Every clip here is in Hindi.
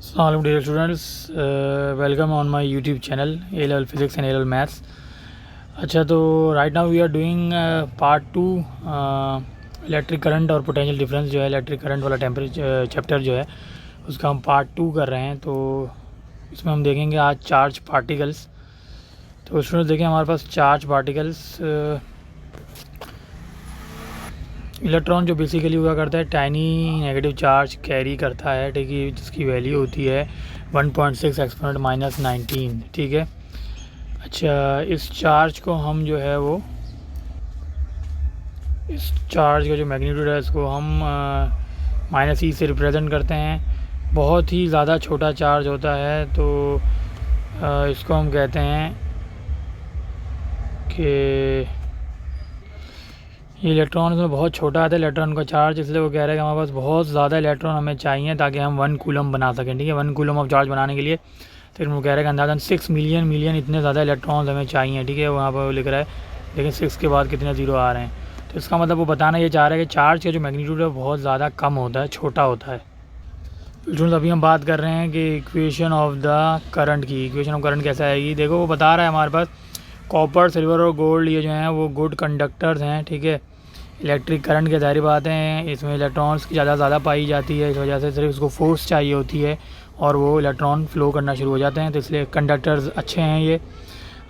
Assalamualaikum dear students, welcome on my YouTube channel A level physics and A level maths. अच्छा, तो right now we are doing part 2 electric current और पोटेंशियल डिफरेंस जो है इलेक्ट्रिक करंट वाला टेम्परेचर चैप्टर जो है उसका हम पार्ट 2 कर रहे हैं। तो इसमें हम देखेंगे आज चार्ज पार्टिकल्स। तो स्टूडेंट्स देखें हमारे पास चार्ज पार्टिकल्स इलेक्ट्रॉन जो बेसिकली हुआ करता है टाइनी नेगेटिव चार्ज कैरी करता है, ठीक है, जिसकी वैल्यू होती है 1.6 एक्सपोनेंट माइनस 19, ठीक है। अच्छा, इस चार्ज को हम जो है वो इस चार्ज का जो मैग्नीट्यूड है इसको हम माइनस ई से रिप्रेजेंट करते हैं। बहुत ही ज़्यादा छोटा चार्ज होता है तो इसको हम कहते हैं कि ये इलेक्ट्रॉन इसमें बहुत छोटा आता है इलेक्ट्रॉन का चार्ज, इसलिए वो कह रहा है कि हमारे पास बहुत ज़्यादा इलेक्ट्रॉन हमें चाहिए ताकि हम 1 कूलम बना सकें, ठीक है। 1 कूलम ऑफ चार्ज बनाने के लिए फिर वो कह रहा है कि अंदाज़न 6 मिलियन इतने ज़्यादा इलेक्ट्रॉन्स हमें चाहिए, ठीक है। वहाँ पर वो लिख रहा है, लेकिन 6 के बाद कितने ज़ीरो आ रहे हैं, तो इसका मतलब वो बताना ये चाह रहा है कि चार्ज का जो मैग्नीट्यूड है बहुत ज़्यादा कम होता है, छोटा होता है। स्टूडेंट्स अभी हम बात कर रहे हैं कि इक्वेशन ऑफ द करंट की। इक्वेशन ऑफ करंट कैसे आएगी, देखो वो बता रहा है हमारे पास कॉपर, सिल्वर और गोल्ड ये जो हैं वो गुड कंडक्टर्स हैं, ठीक है। इलेक्ट्रिक करंट के ज़ाहिर बातें हैं, इसमें इलेक्ट्रॉन्स की ज़्यादा पाई जाती है, इस वजह से सिर्फ इसको फोर्स चाहिए होती है और वो इलेक्ट्रॉन फ्लो करना शुरू हो जाते हैं, तो इसलिए कंडक्टर्स अच्छे हैं ये।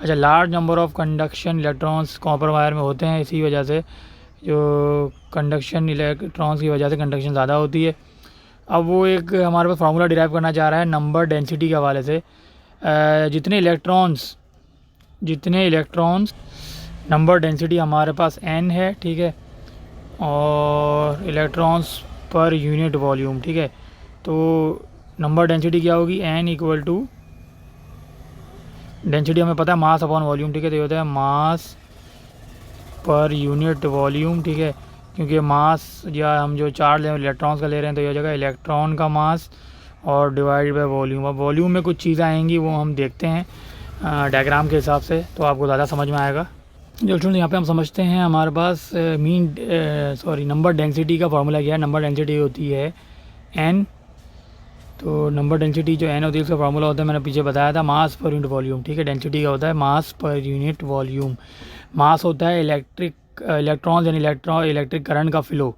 अच्छा, large number of conduction electrons copper wire में होते हैं, इसी वजह से जो कंडक्शन इलेक्ट्रॉन्स की वजह से कंडक्शन ज़्यादा होती है। अब वो एक हमारे पास फार्मूला डिराइव करना चाह रहा है नंबर डेंसिटी के हवाले से। जितने इलेक्ट्रॉन्स नंबर डेंसिटी हमारे पास n है, ठीक है, और इलेक्ट्रॉन्स पर यूनिट वॉल्यूम, ठीक है। तो नंबर डेंसिटी क्या होगी, n इक्वल टू डेंसिटी हमें पता है मास अपॉन वॉल्यूम, ठीक है। तो ये होता है मास पर यूनिट वॉल्यूम, ठीक है, क्योंकि मास या हम जो चार्ज लें इलेक्ट्रॉन्स का ले रहे हैं तो ये हो जाएगा इलेक्ट्रॉन का मास और डिवाइड बाय वॉल्यूम। अब वॉल्यूम में कुछ चीज़ें आएंगी वो हम देखते हैं डायग्राम के हिसाब से, तो आपको ज़्यादा समझ में आएगा। जो स्टूडेंट यहाँ पे हम समझते हैं हमारे पास नंबर डेंसिटी का फार्मूला क्या है। नंबर डेंसिटी होती है n, तो नंबर डेंसिटी जो n होती है उसका फार्मूला होता है, मैंने पीछे बताया था, मास पर यूनिट वॉल्यूम, ठीक है। डेंसिटी का होता है मास पर यूनिट वॉल्यूम। मास होता है इलेक्ट्रॉन्स यानी इलेक्ट्रिक करंट का फ़्लो,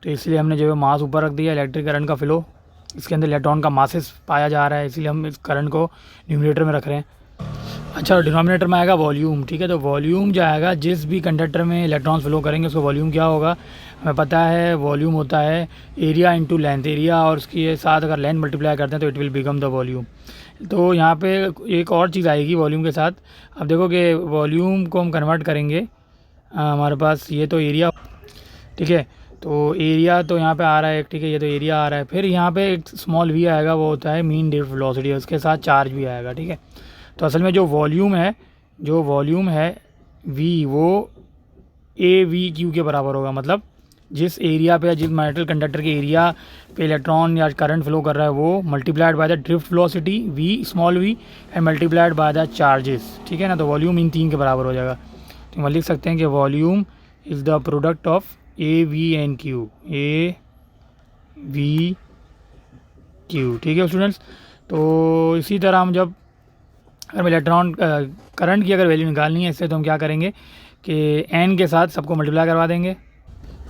तो इसलिए हमने जो है मास ऊपर रख दिया, इलेक्ट्रिक करंट का फ़्लो, इसके अंदर इलेक्ट्रॉन का मासेस पाया जा रहा है, इसलिए हम इस करंट को न्यूमरेटर में रख रहे हैं। अच्छा, डिनोमिनेटर में आएगा वॉल्यूम, ठीक है। तो वॉल्यूम जो आएगा जिस भी कंडक्टर में इलेक्ट्रॉन्स फ्लो करेंगे उसको वॉल्यूम क्या होगा हमें पता है, वॉल्यूम होता है एरिया इंटू लेंथ। एरिया और उसके साथ अगर लेंथ मल्टीप्लाई करते हैं तो it will become the volume. तो यहाँ पे एक और चीज़ आएगी वॉल्यूम के साथ। अब देखो कि वॉल्यूम को हम कन्वर्ट करेंगे, हमारे पास ये तो एरिया, ठीक है, तो एरिया तो यहाँ पे आ रहा है, ठीक है, ये तो एरिया आ रहा है। फिर यहाँ पे एक स्मॉल वी आएगा, वो होता है मीन ड्रिफ्ट वेलोसिटी, उसके साथ चार्ज भी आएगा, ठीक है। तो असल में जो वॉल्यूम है v वो AV/Q के बराबर होगा, मतलब जिस एरिया पे जिस मेटल कंडक्टर के एरिया पे इलेक्ट्रॉन या करंट फ्लो कर रहा है वो multiplied by the drift velocity v small v and multiplied by the charges, ठीक है ना। तो वॉल्यूम इन 3 के बराबर हो जाएगा। तो हम लिख सकते हैं कि volume is the product of AV and Q, AV/Q, ठीक है स्टूडेंट्स। तो इसी तरह हम जब अगर इलेक्ट्रॉन करंट की अगर वैल्यू निकालनी है इससे, तो हम क्या करेंगे कि n के साथ सबको मल्टीप्लाई करवा देंगे,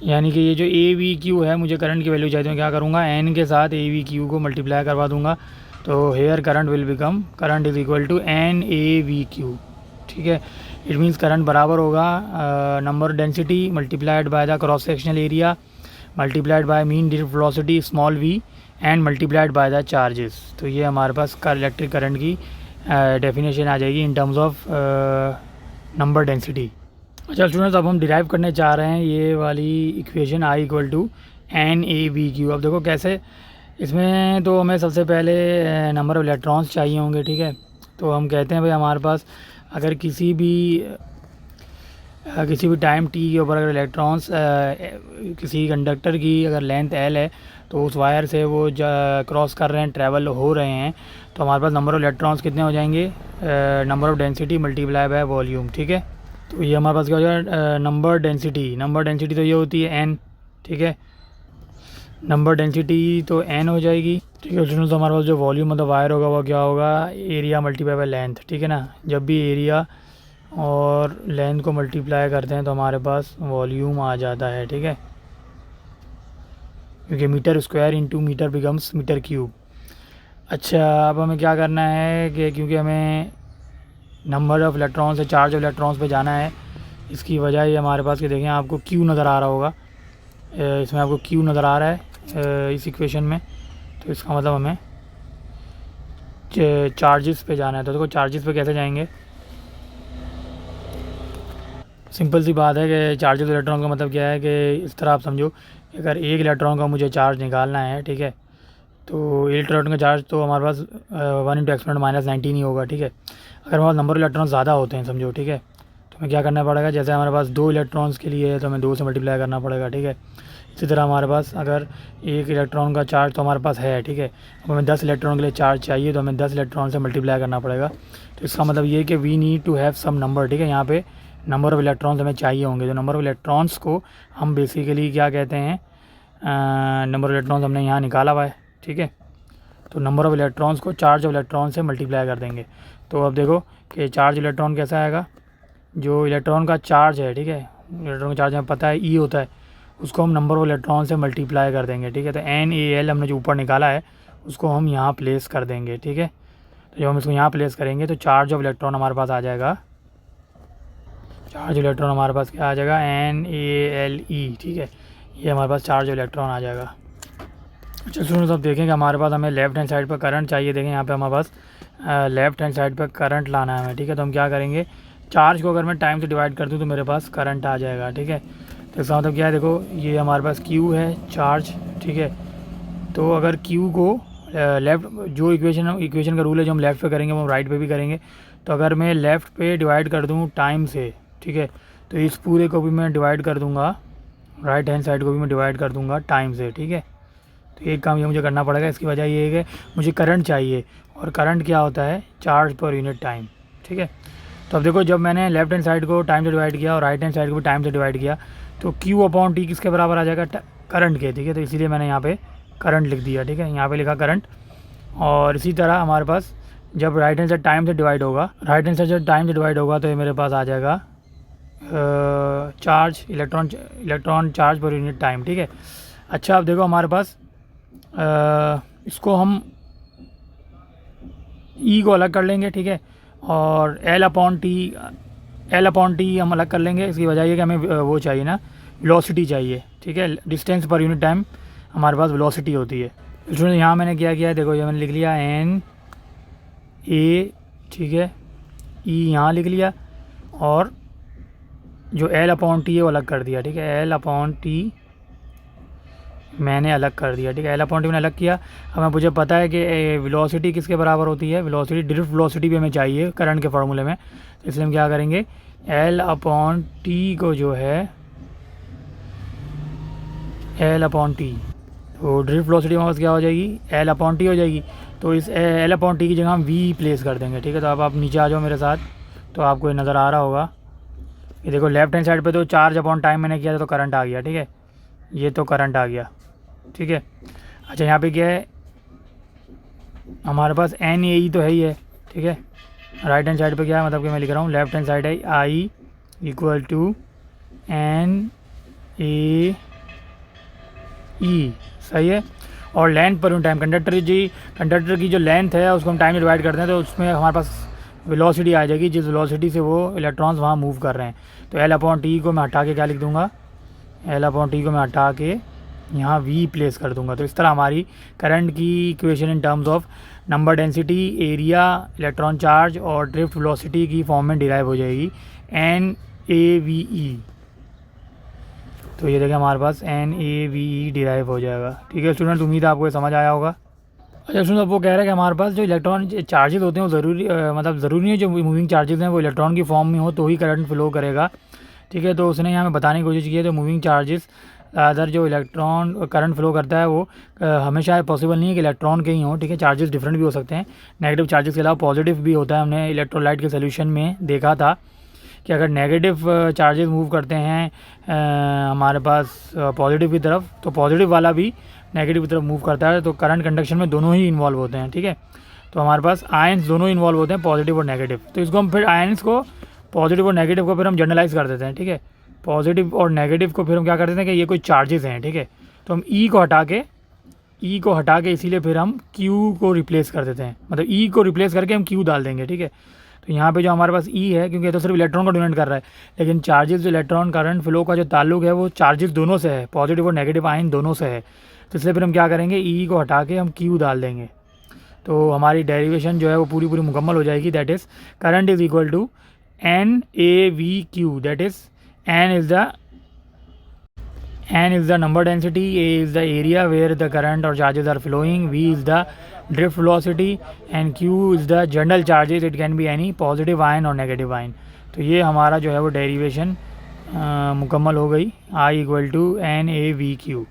यानी कि ये जो AV/Q है मुझे करंट की वैल्यू चाहिए, तो क्या करूँगा n के साथ AV/Q को मल्टीप्लाई करवा दूंगा, तो here current will become current is equal to NAV/Q, ठीक है। इट मीन्स करंट बराबर होगा number density multiplied by the cross sectional area multiplied by mean drift velocity small v and multiplied by the charges. तो ये हमारे पास इलेक्ट्रिक करंट की डेफिनेशन आ जाएगी in terms of number density. अच्छा स्टूडेंट्स, अब हम डिराइव करने चाह रहे हैं ये वाली equation I equal to NAV/Q। अब देखो कैसे, इसमें तो हमें सबसे पहले नंबर ऑफ इलेक्ट्रॉन्स चाहिए होंगे, ठीक है। तो हम कहते हैं भाई हमारे पास अगर किसी भी टाइम t के ऊपर अगर इलेक्ट्रॉन्स किसी कंडक्टर की अगर लेंथ l है तो उस वायर से वो क्रॉस कर रहे हैं, ट्रैवल हो रहे हैं, तो हमारे पास नंबर ऑफ इलेक्ट्रॉन्स कितने हो जाएंगे, number of density multiply by volume, ठीक है। तो ये हमारे पास क्या हो जाएगा नंबर डेंसिटी तो ये होती है n, ठीक है। नंबर डेंसिटी तो n हो जाएगी, ठीक है स्टूडेंट्स। तो हमारे पास जो वॉल्यूम मतलब वायर होगा वो क्या होगा, एरिया मल्टीप्लाई बाय लेंथ, ठीक है ना। जब भी एरिया और लेंथ को मल्टीप्लाई करते हैं तो हमारे पास वॉल्यूम आ जाता है, ठीक है, क्योंकि metre square into metre becomes metre cube. अच्छा, अब हमें क्या करना है कि क्योंकि हमें नंबर ऑफ़ इलेक्ट्रॉन से चार्ज ऑफ इलेक्ट्रॉन्स पे जाना है, इसकी वजह ये हमारे पास कि देखें आपको क्यू नज़र आ रहा होगा, इसमें आपको क्यू नज़र आ रहा है इस इक्वेशन में। तो इसका मतलब हमें चार्जेस पे जाना है। तो देखो चार्जेस पे कैसे जाएंगे, सिंपल सी बात है कि चार्जेस इलेक्ट्रॉन का मतलब क्या है कि इस तरह आप समझो कि अगर एक इलेक्ट्रॉन का मुझे चार्ज निकालना है, ठीक है, तो इलेक्ट्रॉन का चार्ज तो हमारे पास 1 × 10⁻⁻⁹ ही होगा, ठीक है। अगर हमारे पास नंबर ऑफ इलेक्ट्रॉन ज़्यादा होते हैं समझो, ठीक है, तो हमें क्या करना पड़ेगा, जैसे हमारे पास 2 इलेक्ट्रॉन्स के लिए है तो हमें 2 से मल्टीप्लाई करना पड़ेगा, ठीक है। इसी तरह हमारे पास अगर एक इलेक्ट्रॉन का चार्ज तो हमारे पास है, ठीक है, अब हमें 10 इलेक्ट्रॉन के लिए चार्ज चाहिए तो हमें 10 इलेक्ट्रॉन से मल्टीप्लाई करना पड़ेगा। तो इसका मतलब ये है कि we need to have some number, ठीक है, यहाँ पे नंबर ऑफ़ इलेक्ट्रॉन्स हमें चाहिए होंगे। तो नंबर ऑफ़ इलेक्ट्रॉन्स को हम बेसिकली क्या कहते हैं, नंबर ऑफ़ इलेक्ट्रॉन्स हमने यहाँ निकाला हुआ है, ठीक है। तो नंबर ऑफ़ इलेक्ट्रॉन्स को चार्ज ऑफ इलेक्ट्रॉन से मल्टीप्लाई कर देंगे। तो अब देखो कि चार्ज इलेक्ट्रॉन कैसा आएगा, जो इलेक्ट्रॉन का चार्ज है, ठीक है, इलेक्ट्रॉन का चार्ज हमें पता है ई होता है, उसको हम नंबर ऑफ़ इलेक्ट्रॉन से मल्टीप्लाई कर देंगे, ठीक है। तो NaL हमने जो ऊपर निकाला है उसको हम यहाँ प्लेस कर देंगे, ठीक है। तो जब हम इसको यहाँ प्लेस करेंगे तो चार्ज ऑफ इलेक्ट्रॉन हमारे पास आ जाएगा, चार्ज इलेक्ट्रॉन हमारे पास क्या आ जाएगा, NaLe, ठीक है, ये हमारे पास चार्ज इलेक्ट्रॉन आ जाएगा। अच्छा स्टूडेंट्स, अब देखें कि हमारे पास हमें लेफ्ट हैंड साइड पर करंट चाहिए। देखें यहाँ पे हमारे पास लेफ्ट हैंड साइड पर करंट लाना है हमें, ठीक है। तो हम क्या करेंगे, चार्ज को अगर मैं टाइम से डिवाइड कर दूँ तो मेरे पास करंट आ जाएगा, ठीक है। तो इसका मतलब क्या है, देखो ये हमारे पास Q है चार्ज, ठीक है। तो अगर Q को लेफ़्ट जो इक्वेशन का रूल है जो हम लेफ़्ट पे करेंगे वो हम राइट पे भी करेंगे। तो अगर मैं लेफ़्ट पे डिवाइड कर दूँ टाइम से, ठीक है, तो इस पूरे को भी मैं डिवाइड कर दूँगा, राइट हैंड साइड को भी मैं डिवाइड कर दूँगा टाइम से, ठीक है। तो एक काम ये मुझे करना पड़ेगा, इसकी वजह ये है कि मुझे करंट चाहिए, और करंट क्या होता है, चार्ज पर यूनिट टाइम, ठीक है। तो अब देखो जब मैंने लेफ्ट हैंड साइड को टाइम से डिवाइड किया और राइट हैंड साइड को भी टाइम से डिवाइड किया तो Q/T किसके बराबर आ जाएगा, करंट के, ठीक है। तो इसीलिए मैंने यहाँ पे करंट लिख दिया, ठीक है, यहाँ पे लिखा करंट। और इसी तरह हमारे पास जब राइट हैंड साइड टाइम से डिवाइड होगा, राइट हैंड साइड जब टाइम से डिवाइड होगा तो ये मेरे पास आ जाएगा charge electron charge per unit time, ठीक है। अच्छा अब देखो हमारे पास इसको हम E को अलग कर लेंगे, ठीक है, और L/T हम अलग कर लेंगे। इसकी वजह ये कि हमें वो चाहिए ना, वेलोसिटी चाहिए, ठीक है, डिस्टेंस पर यूनिट टाइम हमारे पास वेलोसिटी होती है। स्टूडेंट यहाँ मैंने क्या किया है, देखो ये मैंने लिख लिया NA, ठीक है, E यहाँ लिख लिया, और जो L/T है वो अलग कर दिया, ठीक है, L/T मैंने अलग कर दिया, ठीक है, L/T मैंने अलग किया। हमें मुझे पता है कि वेलोसिटी किसके बराबर होती है, वेलोसिटी ड्रिफ्ट वेलोसिटी भी हमें चाहिए करंट के फार्मूले में। तो इसलिए हम क्या करेंगे, L/T को जो है L/T, तो ड्रिफ्ट वेलोसिटी हमारे पास क्या हो जाएगी, L/T हो जाएगी। तो इस L/T की जगह हम V प्लेस कर देंगे, ठीक है। तो अब आप नीचे आ जाओ मेरे साथ, तो आपको ये नज़र आ रहा होगा, ये देखो लेफ्ट हैंड साइड पे तो चार्ज अपॉन टाइम मैंने किया था तो करंट आ गया, ठीक है, ये तो करंट आ गया, ठीक है। अच्छा यहाँ पे क्या है, हमारे पास NaE तो है ही है, ठीक है। राइट हैंड साइड पे क्या है, मतलब कि मैं लिख रहा हूँ लेफ्ट हैंड साइड है I = NaE, सही है। और length per unit time, conductor की जो लेंथ है उसको हम टाइम में डिवाइड करते हैं तो उसमें हमारे पास वेलोसिटी आ जाएगी जिस वेलोसिटी से वो इलेक्ट्रॉन्स वहाँ मूव कर रहे हैं। तो L/T को मैं हटा के क्या लिख दूँगा, L/T को मैं हटा के यहाँ V प्लेस कर दूंगा। तो इस तरह हमारी करंट की equation in terms of number density, area, electron charge और ड्रिफ्ट वेलोसिटी की फॉर्म में डिराइव हो जाएगी NaVe। तो ये देखें हमारे पास NaVe डिराइव हो जाएगा, ठीक है स्टूडेंट, उम्मीद है आपको ये समझ आया होगा। अच्छा स्टूडेंट, अब वो कह रहे हैं कि हमारे पास जो इलेक्ट्रॉन चार्जेस होते हैं वो ज़रूरी नहीं है जो मूविंग चार्जेस हैं वो इलेक्ट्रॉन की फॉर्म में हो तो ही करंट फ्लो करेगा, ठीक है। तो उसने हमें बताने की कोशिश की है तो मूविंग चार्जेस अदर जो इलेक्ट्रॉन करंट फ्लो करता है वो हमेशा पॉसिबल नहीं है कि इलेक्ट्रॉन के ही हों, ठीक है, चार्जेस डिफरेंट भी हो सकते हैं। नेगेटिव चार्जेस के अलावा पॉजिटिव भी होता है, हमने इलेक्ट्रोलाइट के सोल्यूशन में देखा था कि अगर नेगेटिव चार्जेस मूव करते हैं हमारे पास पॉजिटिव की तरफ तो पॉजिटिव वाला भी नेगेटिव की तरफ मूव करता है, तो करंट कंडक्शन में दोनों ही इन्वॉल्व होते हैं, ठीक है। तो हमारे पास आयंस दोनों इन्वॉल्व होते हैं, पॉजिटिव और नेगेटिव। तो इसको हम फिर आयंस को, पॉजिटिव और नेगेटिव को फिर हम जनरलाइज कर देते हैं, ठीक है। पॉजिटिव और नेगेटिव को फिर हम क्या कर देते हैं कि ये कोई चार्जेस हैं, ठीक है। तो हम ई को हटा के इसीलिए फिर हम क्यू को रिप्लेस कर देते हैं, मतलब ई को रिप्लेस करके हम क्यू डाल देंगे, ठीक है। तो यहाँ पे जो हमारे पास ई है, क्योंकि ये तो सिर्फ इलेक्ट्रॉन को डोनेट कर रहा है, लेकिन चार्जेस जो इलेक्ट्रॉन करंट फ्लो का जो ताल्लुक है वो चार्जेस दोनों से है, पॉजिटिव और नेगेटिव आयन दोनों से है। तो इसलिए फिर हम क्या करेंगे, ई को हटा के हम क्यू डाल देंगे। तो हमारी डेरिवेशन जो है वो पूरी मुकम्मल हो जाएगी। That is current is equal to N A we Q, that is N is the number density, A is the area where the current or charges are flowing, V is the drift velocity and Q is the general charges. It can be any positive ion or negative ion. तो ये हमारा जो है वो डेरिवेशन मुकम्मल हो गई, I equal to N A we q.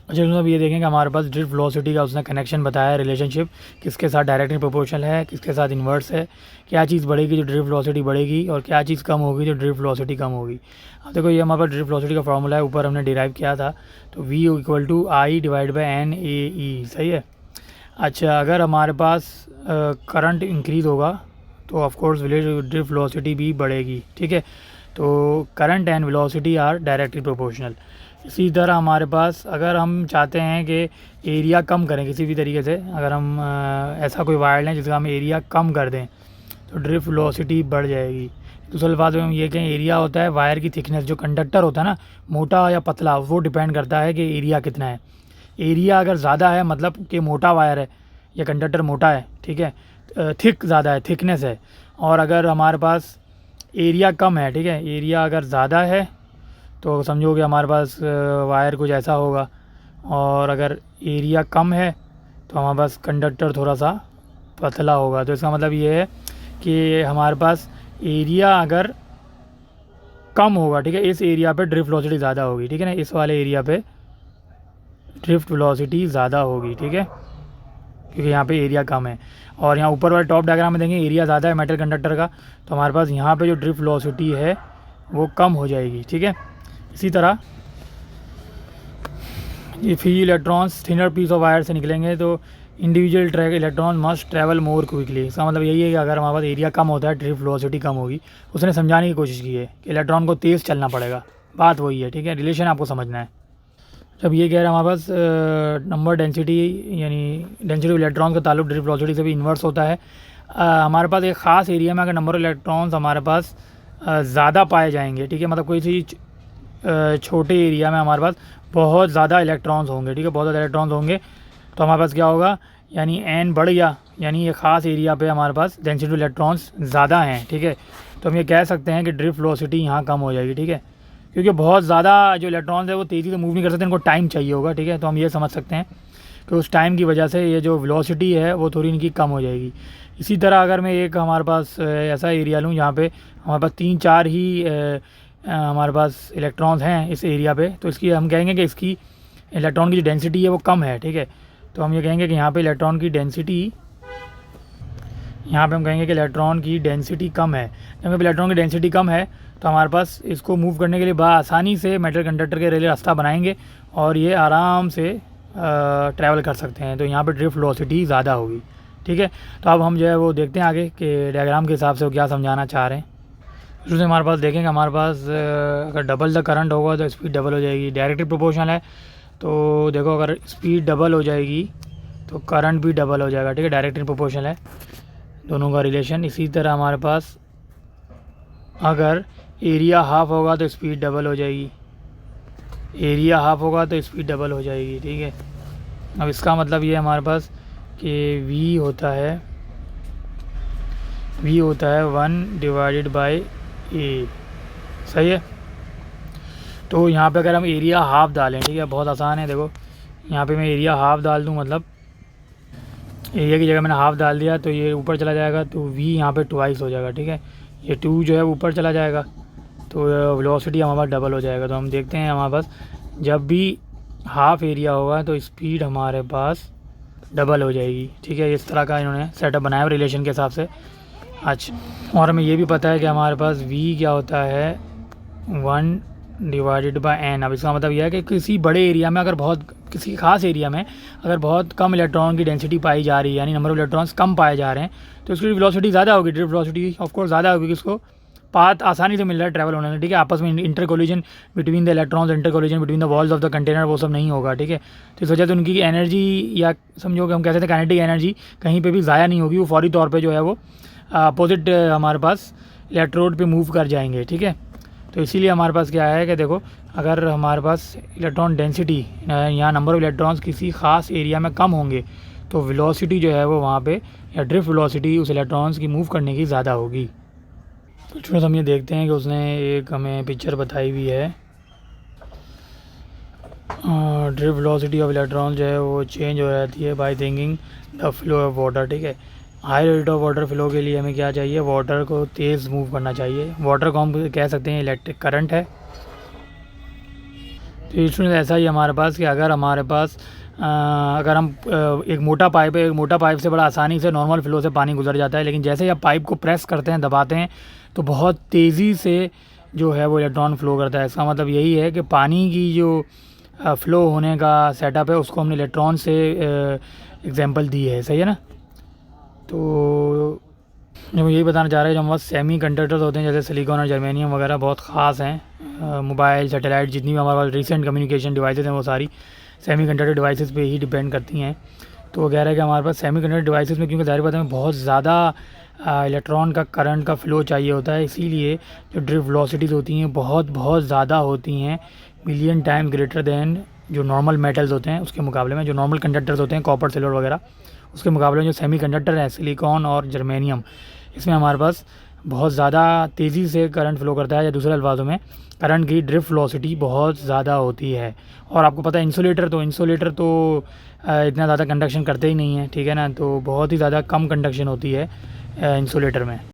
अच्छा, अब ये देखें कि हमारे पास ड्रिफ्ट वेलोसिटी का उसने कनेक्शन बताया, रिलेशनशिप किसके साथ डायरेक्टली प्रोपोर्शनल है, किसके साथ इन्वर्स है, क्या चीज़ बढ़ेगी जो ड्रिफ्ट वेलोसिटी बढ़ेगी और क्या चीज़ कम होगी जो ड्रिफ्ट वेलोसिटी कम होगी। अब देखो ये हमारे पास ड्रिफ्ट वेलोसिटी का फॉर्मूला है, ऊपर हमने डिराइव किया था, तो V equal to I divide by N A E, सही है। अच्छा, अगर हमारे पास करंट इंक्रीज़ होगा तो ऑफकोर्स ड्रिफ्ट वेलोसिटी भी बढ़ेगी, ठीक है। तो current and velocity are directly proportional. इसी तरह हमारे पास अगर हम चाहते हैं कि एरिया कम करें किसी भी तरीके से, अगर हम ऐसा कोई वायर लें जिसका हम एरिया कम कर दें तो ड्रिफ्ट वेलोसिटी बढ़ जाएगी। दूसरे अल्फाज में हम ये कहें, एरिया होता है वायर की थिकनेस, जो कंडक्टर होता है ना, मोटा या पतला, वो डिपेंड करता है कि एरिया कितना है। एरिया अगर ज़्यादा है मतलब कि मोटा वायर है या कंडक्टर मोटा है, ठीक है, थिक ज़्यादा है, थिकनेस है। और अगर हमारे पास एरिया कम है, ठीक है, एरिया अगर ज़्यादा है तो समझो कि हमारे पास वायर कुछ ऐसा होगा, और अगर एरिया कम है तो हमारे पास कंडक्टर थोड़ा सा पतला होगा। तो इसका मतलब ये है कि हमारे पास एरिया अगर कम होगा, ठीक है, इस एरिया पे ड्रिफ्ट वेलोसिटी ज़्यादा होगी, ठीक है ना, इस वाले एरिया पे ड्रिफ्ट वेलोसिटी ज़्यादा होगी, ठीक है, क्योंकि यहाँ पे एरिया कम है। और यहाँ ऊपर वाले टॉप डायग्राम में देखें एरिया ज़्यादा है मेटल कंडक्टर का, तो हमारे पास यहाँ पे जो ड्रिफ्ट वेलोसिटी है वो कम हो जाएगी, ठीक है। इसी तरह ये free electrons thinner piece of wire से निकलेंगे तो individual track electron must travel more quickly. इसका मतलब यही है कि अगर हमारे पास एरिया कम होता है ड्रिफ्ट वेलोसिटी कम होगी। उसने समझाने की कोशिश की है कि इलेक्ट्रॉन को तेज़ चलना पड़ेगा, बात वही है, ठीक है, रिलेशन आपको समझना है। जब ये कह रहे हैं हमारे पास नंबर डेंसिटी यानी डेंसिटी ऑफ इलेक्ट्रॉन का ताल्लुक ड्रिफ्ट वेलोसिटी से भी इन्वर्स होता है। हमारे पास एक ख़ास एरिया में अगर नंबर ऑफ इलेक्ट्रॉन्स हमारे पास ज़्यादा पाए जाएंगे, ठीक है, मतलब कोई चीज़ छोटे एरिया में हमारे पास बहुत ज़्यादा इलेक्ट्रॉन्स होंगे, ठीक है, बहुत ज़्यादा इलेक्ट्रॉन्स होंगे, तो हमारे पास क्या होगा, यानी एन बढ़ गया, यानी ये ख़ास एरिया पे हमारे पास डेंसिटी इलेक्ट्रॉन्स ज़्यादा हैं, ठीक है। तो हम ये कह सकते हैं कि ड्रिफ्ट वेलोसिटी यहाँ कम हो जाएगी, ठीक है, क्योंकि बहुत ज़्यादा जो इलेक्ट्रॉन्स है वो तेज़ी से मूव नहीं कर सकते, इनको टाइम चाहिए होगा, ठीक है। तो हम ये समझ सकते हैं कि उस टाइम की वजह से ये जो वेलोसिटी है वो थोड़ी इनकी कम हो जाएगी। इसी तरह अगर मैं एक हमारे पास ऐसा एरिया लूँ जहाँ पे हमारे पास 3-4 ही हमारे पास इलेक्ट्रॉन्स हैं इस एरिया पे, तो इसकी हम कहेंगे कि इसकी इलेक्ट्रॉन की जो डेंसिटी है वो कम है, ठीक है। तो हम ये कहेंगे कि यहाँ पे इलेक्ट्रॉन की डेंसिटी, यहाँ पे हम कहेंगे कि इलेक्ट्रॉन की डेंसिटी कम है। जब इलेक्ट्रॉन की डेंसिटी कम है तो हमारे पास इसको मूव करने के लिए आसानी से मेटल कंडक्टर के रेले रास्ता बनाएंगे और ये आराम से ट्रैवल कर सकते हैं। तो यहाँ पे ड्रिफ्ट वेलोसिटी ज़्यादा होगी, ठीक है। तो अब हम जो है वो देखते हैं आगे कि डायग्राम के हिसाब से वो क्या समझाना चाह रहे हैं। उसमें हमारे पास देखेंगे हमारे पास अगर डबल द करंट होगा तो स्पीड डबल हो जाएगी, डायरेक्टली प्रोपोर्शनल है। तो देखो अगर स्पीड डबल हो जाएगी तो करंट भी डबल हो जाएगा, ठीक है, डायरेक्टली प्रोपोर्शनल है दोनों का रिलेशन। इसी तरह हमारे पास अगर एरिया हाफ होगा तो स्पीड डबल हो जाएगी, एरिया हाफ होगा तो स्पीड डबल हो जाएगी, ठीक है। अब इसका मतलब ये हमारे पास कि V होता है 1 डिवाइडेड बाई A, सही है। तो यहाँ पे अगर हम एरिया हाफ डालें, ठीक है, बहुत आसान है। देखो यहाँ पे मैं एरिया हाफ डाल दूँ, मतलब एरिया की जगह मैंने हाफ डाल दिया तो ये ऊपर चला जाएगा, तो V यहाँ पे ट्वाइस हो जाएगा, ठीक है, ये 2 जो है ऊपर चला जाएगा तो वेलोसिटी हमारे पास डबल हो जाएगा। तो हम देखते हैं हमारे पास जब भी हाफ एरिया होगा तो स्पीड हमारे पास डबल हो जाएगी, ठीक है। इस तरह का इन्होंने सेटअप बनाया रिलेशन के हिसाब से। अच्छा, और हमें ये भी पता है कि हमारे पास V क्या होता है 1 डिवाइडेड बाय एन। अब इसका मतलब यह है कि किसी बड़े एरिया में अगर बहुत किसी खास एरिया में अगर बहुत कम इलेक्ट्रॉन की डेंसिटी पाई जा रही है, यानी नंबर ऑफ इलेक्ट्रॉन्स कम पाए जा रहे हैं, तो इसकी वेलोसिटी ज़्यादा होगी, ड्रिफ्ट वेलोसिटी ऑफ कोर्स ज़्यादा होगी, इसको पाथ आसानी से मिल रहा है ट्रैवल होने में, ठीक है। आपस में inter collision between the electrons, inter collision between the walls of the container, वो सब नहीं होगा, ठीक है। तो इस वजह से उनकी एनर्जी, या समझो कि हम कह सकते हैं काइनेटिक एनर्जी, कहीं पे भी ज़ाया नहीं होगी, वो फौरी तौर पे जो है वो अपोजिट हमारे पास इलेक्ट्रोड पे मूव कर जाएंगे, ठीक है। तो इसीलिए हमारे पास क्या है कि देखो, अगर हमारे पास इलेक्ट्रॉन डेंसिटी या नंबर ऑफ इलेक्ट्रॉन्स किसी ख़ास एरिया में कम होंगे, तो वेलोसिटी जो है वो वहाँ पे, या ड्रिफ्ट वेलोसिटी उस इलेक्ट्रॉन्स की मूव करने की ज़्यादा होगी। तो स्टूडेंट्स हम ये देखते हैं कि उसने एक हमें पिक्चर बताई हुई है, ड्रिफ्ट वेलोसिटी ऑफ इलेक्ट्रॉन जो है वो चेंज हो जाती है by thinking the flow of water, ठीक है। High rate of water flow के लिए हमें क्या चाहिए, वाटर को तेज़ मूव करना चाहिए। वाटर को हम कह सकते हैं इलेक्ट्रिक करंट है। तो स्टूडेंट ऐसा ही हमारे पास कि अगर हमारे पास अगर हम एक मोटा पाइप है, एक मोटा पाइप से बड़ा आसानी से नॉर्मल फ्लो से पानी गुजर जाता है, लेकिन जैसे ही आप पाइप को प्रेस करते हैं, दबाते हैं, तो बहुत तेज़ी से जो है वो इलेक्ट्रॉन फ्लो करता है। इसका मतलब यही है कि पानी की जो फ़्लो होने का सेटअप है, उसको हमने इलेक्ट्रॉन से एग्जांपल दी है, सही है ना। तो जो यही बताना चाह रहे हैं, जो हमारे सेमी कंडक्टर्स होते हैं जैसे सिलिकॉन और जर्मेनियम वगैरह, बहुत ख़ास हैं। मोबाइल, सैटेलाइट, जितनी भी हमारे पास रिसेंट कम्युनिकेशन डिवाइसेस हैं, वो सारी सेमी कंडक्टर डिवाइसेस पे ही डिपेंड करती हैं। तो वो कह रहे हैं कि हमारे पास सेमी कंडक्टर डिवाइसेस में, क्योंकि ज़ाहिर बात है बहुत ज़्यादा इलेक्ट्रॉन का करंट का फ़्लो चाहिए होता है, इसीलिए जो ड्रिफ्ट वेलोसिटीज़ होती हैं बहुत बहुत ज़्यादा होती हैं, मिलियन टाइम ग्रेटर दैन जो नॉर्मल मेटल्स होते हैं उसके मुकाबले में। जो नॉर्मल कंडक्टर्स होते हैं, कॉपर, सिल्वर वगैरह, उसके मुकाबले में जो सेमी कंडक्टर है, सिलिकॉन और जर्मेनियम, इसमें हमारे पास बहुत ज़्यादा तेज़ी से करंट फ्लो करता है, या दूसरे अल्फाजों में करंट की ड्रिफ्ट वेलोसिटी बहुत ज़्यादा होती है। और आपको पता है इंसुलेटर तो इतना ज़्यादा कंडक्शन करते ही नहीं है, ठीक है ना। तो बहुत ही ज़्यादा कम कंडक्शन होती है इंसुलेटर में।